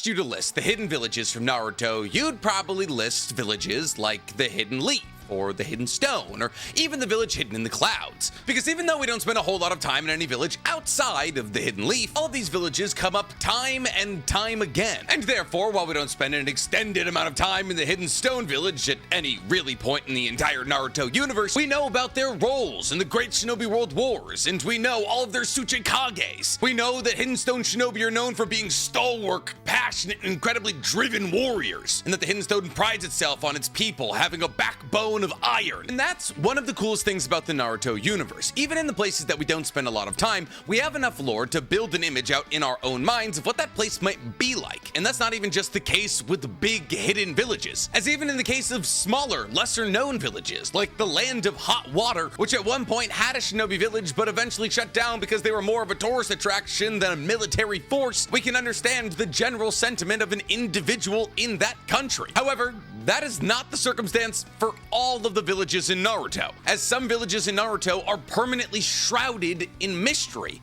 you to list the hidden villages from Naruto, you'd probably list villages like the Hidden Leaf, or the Hidden Stone, or even the village hidden in the clouds. Because even though we don't spend a whole lot of time in any village outside of the Hidden Leaf, all of these villages come up time and time again. And therefore, while we don't spend an extended amount of time in the Hidden Stone village at any really point in the entire Naruto universe, we know about their roles in the Great Shinobi World Wars, and we know all of their Tsuchikages. We know that Hidden Stone Shinobi are known for being stalwart, passionate, and incredibly driven warriors, and that the Hidden Stone prides itself on its people having a backbone of iron. And that's one of the coolest things about the Naruto universe. Even in the places that we don't spend a lot of time, we have enough lore to build an image out in our own minds of what that place might be like. And that's not even just the case with big hidden villages, as even in the case of smaller, lesser known villages, like the Land of Hot Water, which at one point had a shinobi village but eventually shut down because they were more of a tourist attraction than a military force, we can understand the general sentiment of an individual in that country. However, that is not the circumstance for all of the villages in Naruto, as some villages in Naruto are permanently shrouded in mystery.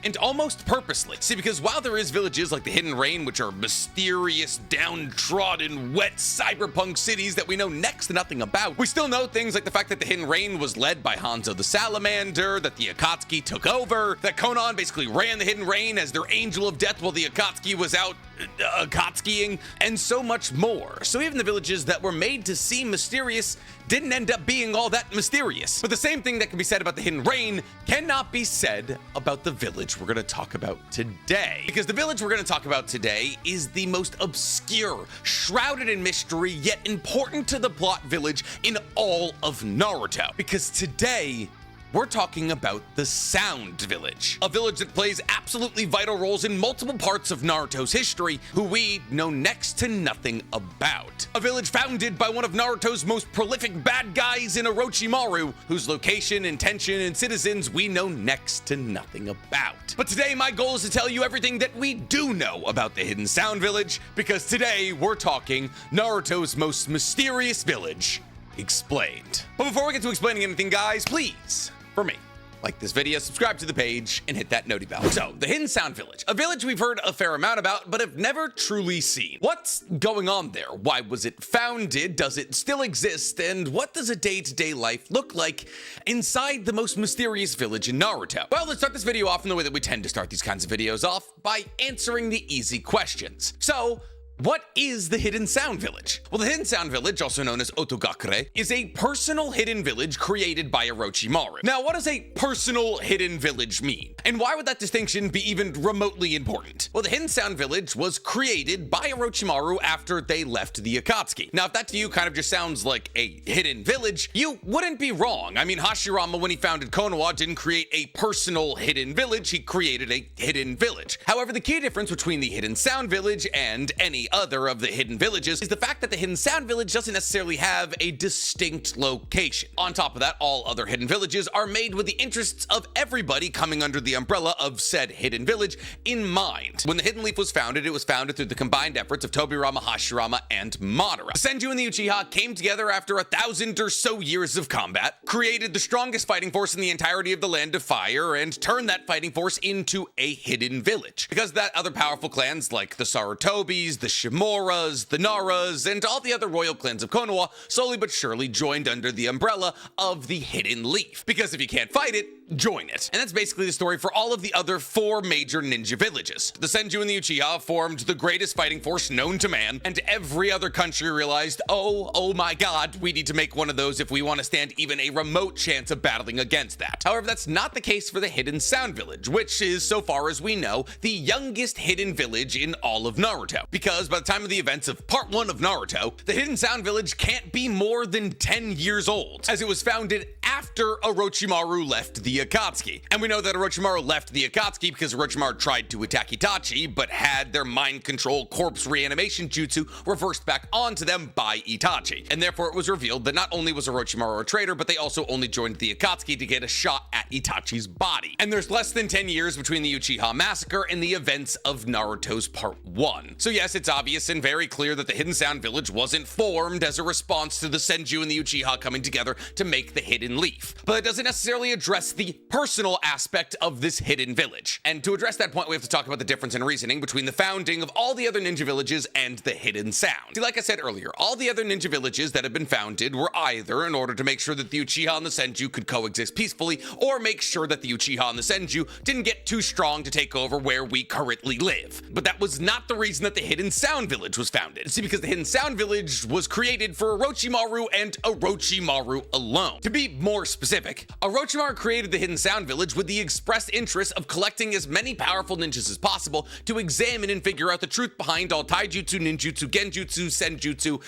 And almost purposely. See, because while there is villages like the Hidden Rain, which are mysterious, downtrodden, wet cyberpunk cities that we know next to nothing about, we still know things like the fact that the Hidden Rain was led by Hanzo the Salamander, that the Akatsuki took over, that Konan basically ran the Hidden Rain as their angel of death while the Akatsuki was out Akatsukiing, and so much more. So even the villages that were made to seem mysterious didn't end up being all that mysterious. But the same thing that can be said about the Hidden Rain cannot be said about the village we're going to talk about today. Because the village we're going to talk about today is the most obscure, shrouded in mystery, yet important to the plot village in all of Naruto. Because today, we're talking about the Sound Village, a village that plays absolutely vital roles in multiple parts of Naruto's history, who we know next to nothing about. A village founded by one of Naruto's most prolific bad guys in Orochimaru, whose location, intention, and citizens we know next to nothing about. But today, my goal is to tell you everything that we do know about the Hidden Sound Village, because today we're talking Naruto's most mysterious village explained. But before we get to explaining anything, guys, please, for me, like this video, subscribe to the page, and hit that noti bell. So, the Hidden Sound Village, a village we've heard a fair amount about, but have never truly seen. What's going on there? Why was it founded? Does it still exist? And what does a day-to-day life look like inside the most mysterious village in Naruto? Well, let's start this video off in the way that we tend to start these kinds of videos off, by answering the easy questions. So, what is the Hidden Sound Village? Well, the Hidden Sound Village, also known as Otogakure, is a personal hidden village created by Orochimaru. Now, what does a personal hidden village mean? And why would that distinction be even remotely important? Well, the Hidden Sound Village was created by Orochimaru after they left the Akatsuki. Now, if that to you kind of just sounds like a hidden village, you wouldn't be wrong. I mean, Hashirama, when he founded Konoha, didn't create a personal hidden village, he created a hidden village. However, the key difference between the Hidden Sound Village and any other of the hidden villages is the fact that the Hidden Sound Village doesn't necessarily have a distinct location. On top of that, all other hidden villages are made with the interests of everybody coming under the umbrella of said hidden village in mind. When the Hidden Leaf was founded, it was founded through the combined efforts of Tobirama, Hashirama, and Madara. The Senju and the Uchiha came together after 1,000 or so years of combat, created the strongest fighting force in the entirety of the Land of Fire, and turned that fighting force into a hidden village. Because of that, other powerful clans like the Sarutobis, the Shimoras, the Naras, and all the other royal clans of Konoha slowly but surely joined under the umbrella of the Hidden Leaf. Because if you can't fight it, join it. And that's basically the story for all of the other 4 major ninja villages. The Senju and the Uchiha formed the greatest fighting force known to man, and every other country realized, oh my god, we need to make one of those if we want to stand even a remote chance of battling against that. However, that's not the case for the Hidden Sound Village, which is, so far as we know, the youngest hidden village in all of Naruto. Because by the time of the events of Part 1 of Naruto, the Hidden Sound Village can't be more than 10 years old, as it was founded after Orochimaru left the Akatsuki. And we know that Orochimaru left the Akatsuki because Orochimaru tried to attack Itachi, but had their mind control corpse reanimation jutsu reversed back onto them by Itachi. And therefore it was revealed that not only was Orochimaru a traitor, but they also only joined the Akatsuki to get a shot at Itachi's body. And there's less than 10 years between the Uchiha massacre and the events of Naruto's Part 1. So yes, it's obvious and very clear that the Hidden Sound Village wasn't formed as a response to the Senju and the Uchiha coming together to make the Hidden Leaf. But it doesn't necessarily address the personal aspect of this hidden village. And to address that point, we have to talk about the difference in reasoning between the founding of all the other ninja villages and the Hidden Sound. See, like I said earlier, all the other ninja villages that have been founded were either in order to make sure that the Uchiha and the Senju could coexist peacefully, or make sure that the Uchiha and the Senju didn't get too strong to take over where we currently live. But that was not the reason that the Hidden Sound Village was founded. See, because the Hidden Sound Village was created for Orochimaru and Orochimaru alone. To be more specific, Orochimaru created the Hidden Sound Village with the express interest of collecting as many powerful ninjas as possible to examine and figure out the truth behind all taijutsu, ninjutsu, genjutsu, senjutsu,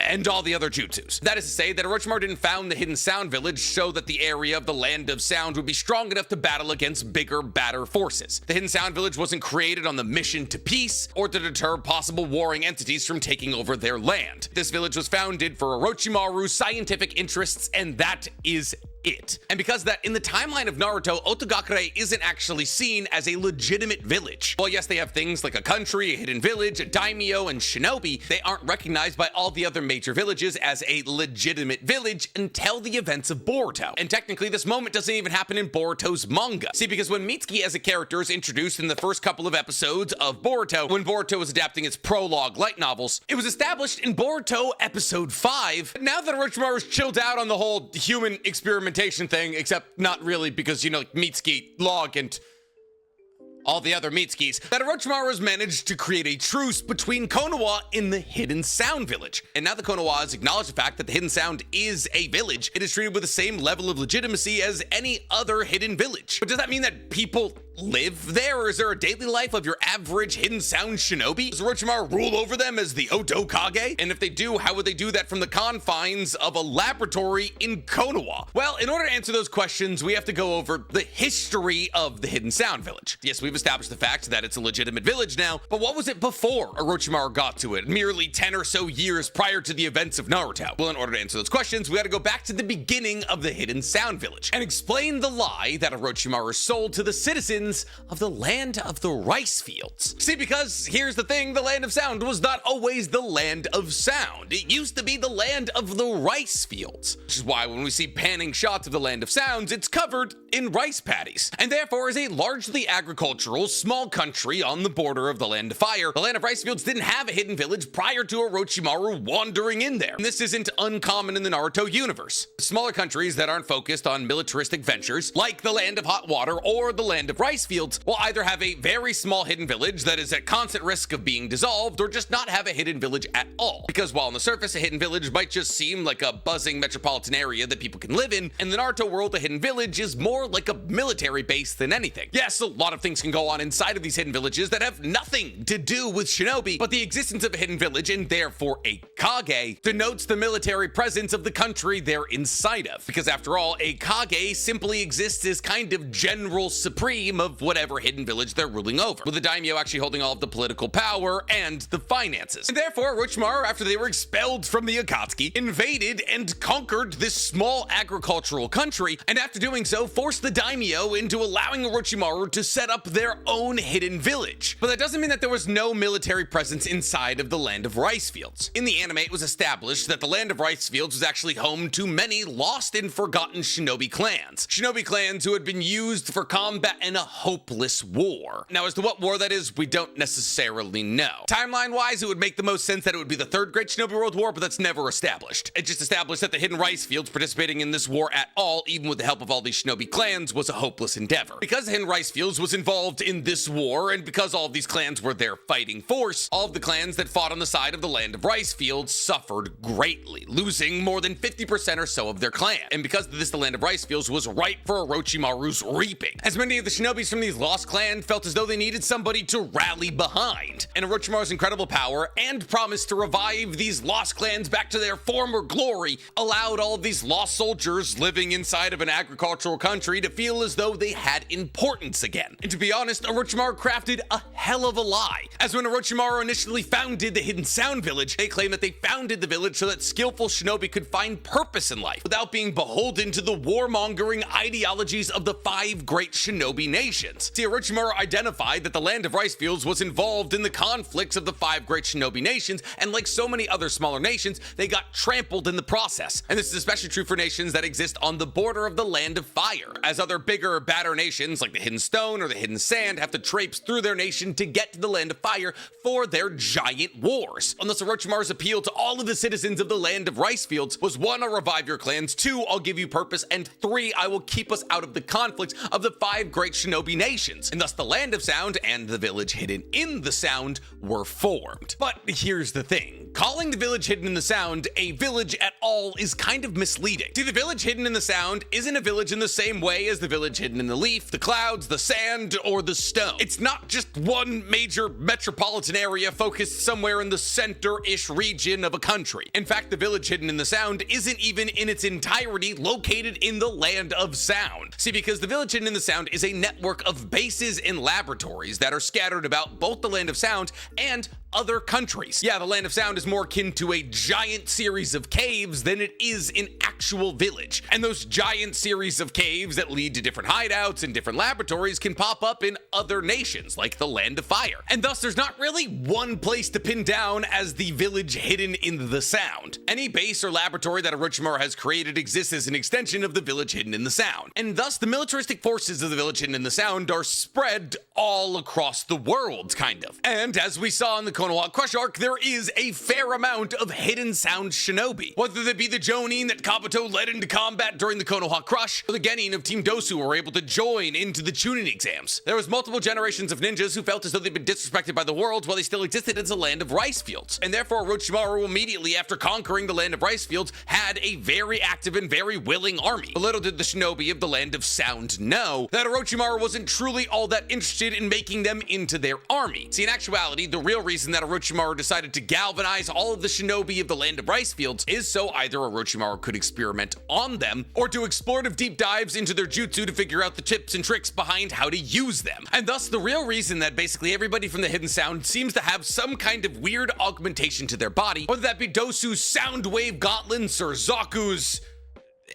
and all the other jutsus. That is to say that Orochimaru didn't found the Hidden Sound Village so that the area of the Land of Sound would be strong enough to battle against bigger, badder forces. The Hidden Sound Village wasn't created on the mission to peace or to deter possible warring entities from taking over their land. This village was founded for Orochimaru's scientific interests, and that is it. And because of that, in the timeline of Naruto, Otogakure isn't actually seen as a legitimate village. Well, yes, they have things like a country, a hidden village, a daimyo, and shinobi. They aren't recognized by all the other major villages as a legitimate village until the events of Boruto. And technically, this moment doesn't even happen in Boruto's manga. See, because when Mitsuki as a character is introduced in the first couple of episodes of Boruto, when Boruto was adapting its prologue light novels, it was established in Boruto episode 5. Now that Orochimaru's chilled out on the whole human experimentation thing, except not really, because, you know, Mitsuki, Log, and all the other Mitsukis, that Orochimaru has managed to create a truce between Konoha and the Hidden Sound Village. And now that Konoha has acknowledged the fact that the Hidden Sound is a village, it is treated with the same level of legitimacy as any other hidden village. But does that mean that people live there, or is there a daily life of your average Hidden Sound shinobi? Does Orochimaru rule over them as the Odo Kage? And if they do, how would they do that from the confines of a laboratory in Konoha? Well, in order to answer those questions, we have to go over the history of the Hidden Sound Village. Yes, we've established the fact that it's a legitimate village now, but what was it before Orochimaru got to it, merely 10 or so years prior to the events of Naruto? Well, in order to answer those questions, we gotta go back to the beginning of the Hidden Sound Village and explain the lie that Orochimaru sold to the citizens of the Land of the Rice Fields. See, because here's the thing, the Land of Sound was not always the Land of Sound. It used to be the Land of the Rice Fields, which is why when we see panning shots of the Land of Sounds, it's covered in rice paddies, and therefore is a largely agricultural, small country on the border of the Land of Fire. The Land of Rice Fields didn't have a hidden village prior to Orochimaru wandering in there. And this isn't uncommon in the Naruto universe. Smaller countries that aren't focused on militaristic ventures, like the Land of Hot Water or the Land of Rice Fields, will either have a very small hidden village that is at constant risk of being dissolved, or just not have a hidden village at all. Because while on the surface, a hidden village might just seem like a buzzing metropolitan area that people can live in the Naruto world, a hidden village is more like a military base than anything. Yes, a lot of things can go on inside of these hidden villages that have nothing to do with shinobi, but the existence of a hidden village, and therefore a Kage, denotes the military presence of the country they're inside of. Because after all, a Kage simply exists as kind of general supreme of whatever hidden village they're ruling over, with the daimyo actually holding all of the political power and the finances. And therefore, Orochimaru, after they were expelled from the Akatsuki, invaded and conquered this small agricultural country, and after doing so, forced the daimyo into allowing Orochimaru to set up their own hidden village. But that doesn't mean that there was no military presence inside of the Land of Rice Fields. In the anime, it was established that the Land of Rice Fields was actually home to many lost and forgotten shinobi clans. Shinobi clans who had been used for combat in a hopeless war. Now, as to what war that is, we don't necessarily know. Timeline-wise, it would make the most sense that it would be the Third Great Shinobi World War, but that's never established. It just established that the Hidden Rice Fields participating in this war at all, even with the help of all these shinobi clans, was a hopeless endeavor. Because the Hidden Rice Fields was involved in this war, and because all of these clans were their fighting force, all of the clans that fought on the side of the Land of Rice Fields suffered greatly, losing more than 50% or so of their clan. And because of this, the Land of Rice Fields was ripe for Orochimaru's reaping, as many of the shinobis from these lost clans felt as though they needed somebody to rally behind. And Orochimaru's incredible power and promise to revive these lost clans back to their former glory allowed all of these lost soldiers living inside of an agricultural country to feel as though they had importance again. And to be honest, Orochimaru crafted a hell of a lie, as when Orochimaru initially founded the Hidden Sound Village, they claimed that they they founded the village so that skillful shinobi could find purpose in life without being beholden to the warmongering ideologies of the 5 great shinobi nations. See, Orochimaru identified that the land of rice fields was involved in the conflicts of the 5 great shinobi nations, and like so many other smaller nations, they got trampled in the process. And this is especially true for nations that exist on the border of the land of fire, as other bigger, badder nations like the Hidden Stone or the Hidden Sand have to traipse through their nation to get to the land of fire for their giant wars. Unless Orochimaru's appeal to all of the citizens of the land of rice fields was 1, I'll revive your clans, 2, I'll give you purpose, and 3, I will keep us out of the conflicts of the 5 great shinobi nations. And thus the land of sound and the village hidden in the sound were formed. But here's the thing. Calling the village hidden in the sound a village at all is kind of misleading. See, the village hidden in the sound isn't a village in the same way as the village hidden in the leaf, the clouds, the sand, or the stone. It's not just one major metropolitan area focused somewhere in the center-ish region of a country. In fact, the village hidden in the sound isn't even in its entirety located in the land of sound. See, because the village hidden in the sound is a network of bases and laboratories that are scattered about both the land of sound and other countries. Yeah, the land of sound is more akin to a giant series of caves than it is an actual village. And those giant series of caves that lead to different hideouts and different laboratories can pop up in other nations, like the land of fire. And thus, there's not really one place to pin down as the village hidden in the sound. Any base or laboratory that Orochimaru has created exists as an extension of the village hidden in the sound. And thus, the militaristic forces of the village hidden in the sound are spread all across the world, kind of. And as we saw in the Konoha Crush arc, there is a fair amount of hidden sound shinobi. Whether they be the Jonin that Kabuto led into combat during the Konoha Crush, or the Genin of Team Dosu who were able to join into the Chunin exams. There was multiple generations of ninjas who felt as though they'd been disrespected by the world while they still existed as a land of rice fields. And therefore, Orochimaru immediately after conquering the land of rice fields had a very active and very willing army. But little did the shinobi of the land of sound know that Orochimaru wasn't truly all that interested in making them into their army. See, in actuality, the real reason that Orochimaru decided to galvanize all of the shinobi of the land of rice fields is so either Orochimaru could experiment on them, or to explorative deep dives into their jutsu to figure out the tips and tricks behind how to use them. And thus, the real reason that basically everybody from the Hidden Sound seems to have some kind of weird augmentation to their body, whether that be Dosu's sound wave gauntlets or Zaku's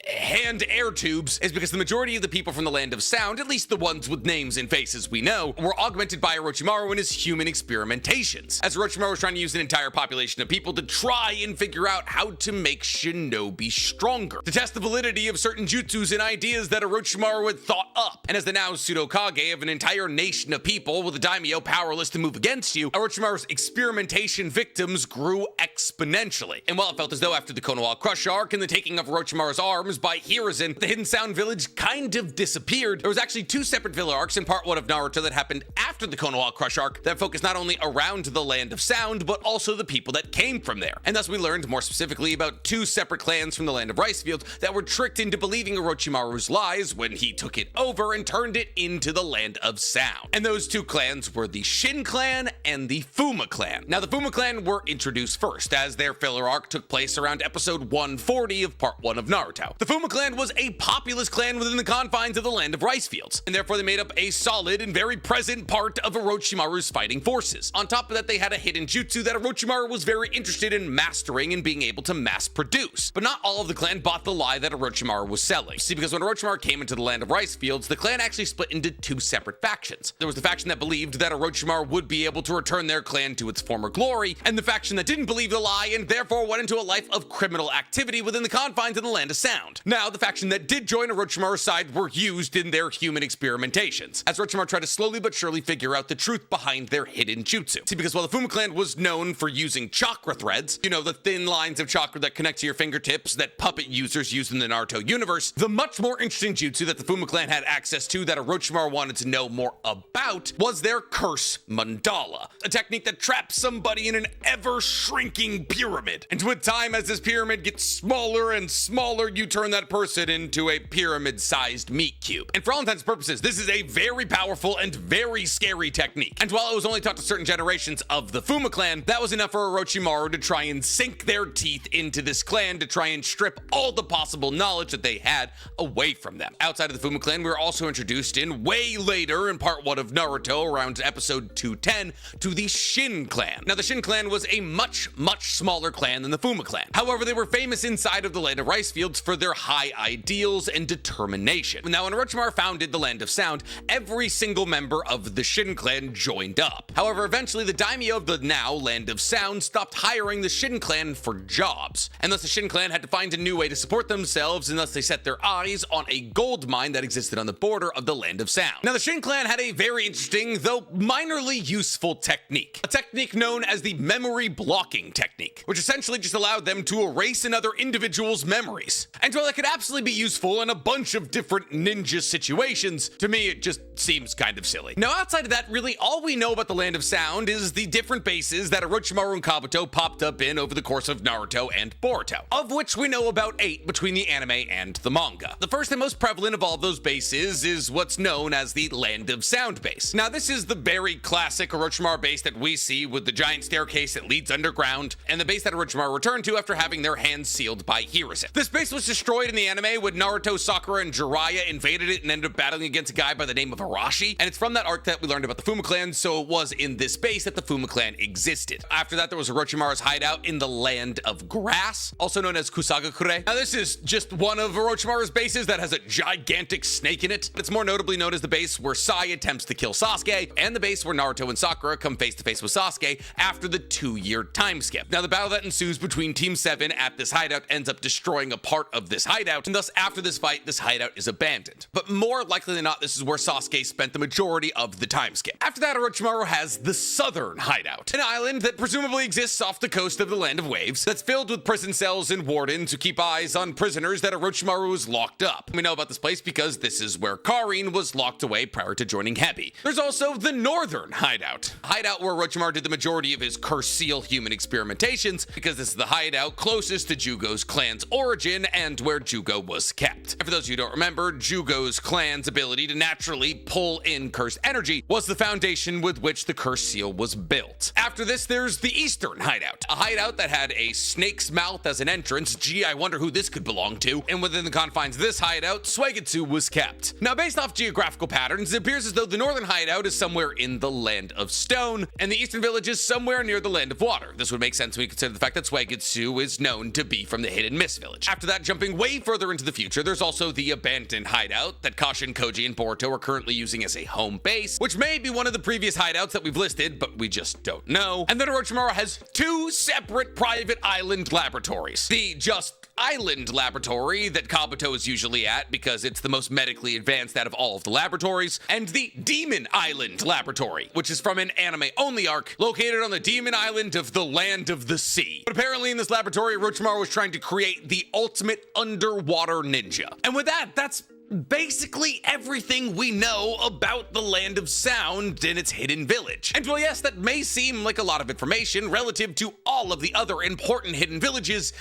hand air tubes, is because the majority of the people from the land of sound, at least the ones with names and faces we know, were augmented by Orochimaru in his human experimentations, as Orochimaru was trying to use an entire population of people to try and figure out how to make shinobi stronger, to test the validity of certain jutsus and ideas that Orochimaru had thought up. And as the now pseudo-Kage of an entire nation of people with a daimyo powerless to move against you, Orochimaru's experimentation victims grew exponentially. And while it felt as though after the Konoha Crush arc and the taking of Orochimaru's arms by Hiruzen, the Hidden Sound village kind of disappeared, there was actually 2 separate villa arcs in part 1 of Naruto that happened after the Konoha Crush arc that focused not only around the land of sound, but also the people that came from there. And thus we learned more specifically about 2 separate clans from the land of rice fields that were tricked into believing Orochimaru's lies when he took it over and turned it into the land of sound. And those 2 clans were the Shin clan and the Fuma clan. Now the Fuma clan were introduced first, as their filler arc took place around episode 140 of part 1 of Naruto. The Fuma clan was a populous clan within the confines of the land of rice fields, and therefore they made up a solid and very present part of Orochimaru's fighting forces. On top of that, they had a hidden jutsu that Orochimaru was very interested in mastering and being able to mass produce. But not all of the clan bought the lie that Orochimaru was selling. See, because when Orochimaru came into the land of rice fields, the clan actually split into 2 separate factions. There was the faction that believed that Orochimaru would be able to return their clan to its former glory, and the faction that didn't believe the lie and therefore went into a life of criminal activity within the confines of the land of sound. Now, the faction that did join Orochimaru's side were used in their human experimentations, as Orochimaru tried to slowly but surely figure out the truth behind their hidden jutsu. See, because while the Fuma clan was known for using chakra threads, you know, the thin lines of chakra that connect to your fingertips that puppet users use in the Naruto universe, the much more interesting jutsu that the Fuma clan had access to that Orochimaru wanted to know more about was their curse mandala, a technique that traps somebody in an ever-shrinking pyramid. And with time, as this pyramid gets smaller and smaller, you you turn that person into a pyramid-sized meat cube. And for all intents and purposes, this is a very powerful and very scary technique. And while it was only taught to certain generations of the Fuma clan, that was enough for Orochimaru to try and sink their teeth into this clan to try and strip all the possible knowledge that they had away from them. Outside of the Fuma clan, we were also introduced in way later in part 1 of Naruto, around episode 210, to the Shin clan. Now, the Shin clan was a much smaller clan than the Fuma clan. However, they were famous inside of the land of rice fields for their high ideals and determination. Now, when Orochimaru founded the Land of Sound, every single member of the Shin clan joined up. However, eventually the daimyo of the now Land of Sound stopped hiring the Shin clan for jobs, and thus the Shin clan had to find a new way to support themselves, and thus they set their eyes on a gold mine that existed on the border of the Land of Sound. Now, the Shin clan had a very interesting, though minorly useful technique. A technique known as the memory blocking technique, which essentially just allowed them to erase another individual's memories. And while it could absolutely be useful in a bunch of different ninja situations, to me it just seems kind of silly. Now, outside of that, really all we know about the Land of Sound is the different bases that Orochimaru and Kabuto popped up in over the course of Naruto and Boruto, of which we know about 8 between the anime and the manga. The first and most prevalent of all of those bases is what's known as the Land of Sound base. Now, this is the very classic Orochimaru base that we see with the giant staircase that leads underground, and the base that Orochimaru returned to after having their hands sealed by Hiruzen. This base was destroyed in the anime when Naruto, Sakura, and Jiraiya invaded it and ended up battling against a guy by the name of Arashi, and it's from that arc that we learned about the Fuma clan, so it was in this base that the Fuma clan existed. After that, there was Orochimaru's hideout in the Land of Grass, also known as Kusagakure. Now, this is just one of Orochimaru's bases that has a gigantic snake in it. It's more notably known as the base where Sai attempts to kill Sasuke, and the base where Naruto and Sakura come face to face with Sasuke after the 2-year time skip. Now, the battle that ensues between Team 7 at this hideout ends up destroying a part of this hideout, and thus after this fight, this hideout is abandoned. But more likely than not, this is where Sasuke spent the majority of the time skip. After that, Orochimaru has the Southern Hideout, an island that presumably exists off the coast of the Land of Waves that's filled with prison cells and wardens who keep eyes on prisoners that Orochimaru is locked up. We know about this place because this is where Karin was locked away prior to joining Hebi. There's also the Northern Hideout, a hideout where Orochimaru did the majority of his cursed seal human experimentations, because this is the hideout closest to Jugo's clan's origin and where Jugo was kept. And for those of you who don't remember, Jugo's clan's ability to naturally pull in cursed energy was the foundation with which the cursed seal was built. After this, there's the Eastern Hideout, a hideout that had a snake's mouth as an entrance. Gee, I wonder who this could belong to. And within the confines of this hideout, Suigetsu was kept. Now, based off geographical patterns, it appears as though the Northern Hideout is somewhere in the Land of Stone, and the Eastern Village is somewhere near the Land of Water. This would make sense when we consider the fact that Suigetsu is known to be from the Hidden Mist Village. After that, jumping way further into the future, there's also the Abandoned Hideout that Kashin, Koji, and Boruto are currently using as a home base, which may be one of the previous hideouts that we've listed, but we just don't know. And then Orochimaru has 2 separate private island laboratories. The Just Island laboratory that Kabuto is usually at because it's the most medically advanced out of all of the laboratories, and the Demon Island laboratory, which is from an anime-only arc located on the Demon Island of the Land of the Sea. But apparently in this laboratory, Orochimaru was trying to create the ultimate underwater ninja. And with that, that's basically everything we know about the Land of Sound and its hidden village. And while yes, that may seem like a lot of information relative to all of the other important hidden villages,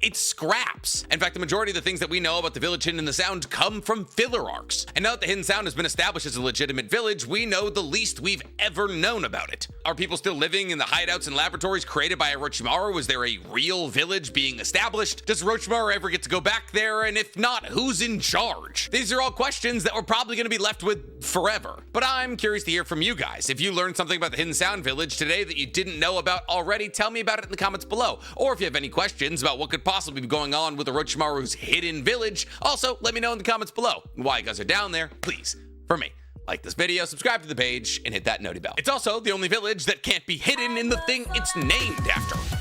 it's scraps. In fact, the majority of the things that we know about the village hidden in the Sound come from filler arcs. And now that the Hidden Sound has been established as a legitimate village, we know the least we've ever known about it. Are people still living in the hideouts and laboratories created by Orochimaru? Was there a real village being established? Does Orochimaru ever get to go back there? And if not, who's in charge? These are all questions that we're probably going to be left with forever. But I'm curious to hear from you guys. If you learned something about the Hidden Sound village today that you didn't know about already, tell me about it in the comments below. Or if you have any questions about what could possibly be going on with Orochimaru's hidden village, also let me know in the comments below. While you guys are down there, please, for me, like this video, subscribe to the page, and hit that noti bell. It's also the only village that can't be hidden in the thing it's named after.